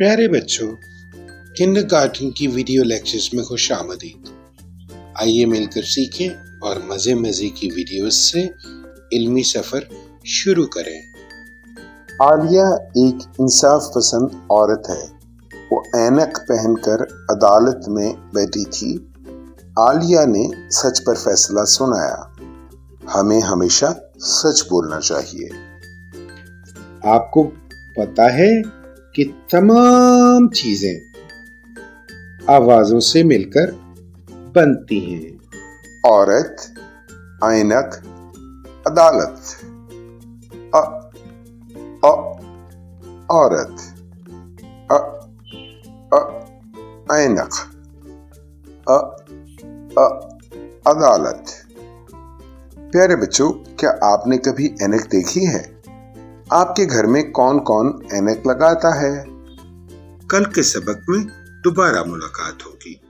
پیارے بچوں، کنڈرگارٹن کی ویڈیو لیکچرز میں خوش آمدید۔ آئیے مل کر سیکھیں اور مزے کی ویڈیوز سے علمی سفر شروع کریں۔ عالیہ ایک انصاف پسند عورت ہے۔ وہ اینک پہن کر عدالت میں بیٹھی تھی۔ عالیہ نے سچ پر فیصلہ سنایا۔ ہمیں ہمیشہ سچ بولنا چاہیے۔ آپ کو پتا ہے کہ تمام چیزیں آوازوں سے مل کر بنتی ہیں۔ عورت، اینک، عدالت۔ عورت، اینک، عدالت۔ پیارے بچوں، کیا آپ نے کبھی اینک دیکھی ہے؟ آپ کے گھر میں کون کون اینک لگاتا ہے؟ کل کے سبق میں دوبارہ ملاقات ہوگی۔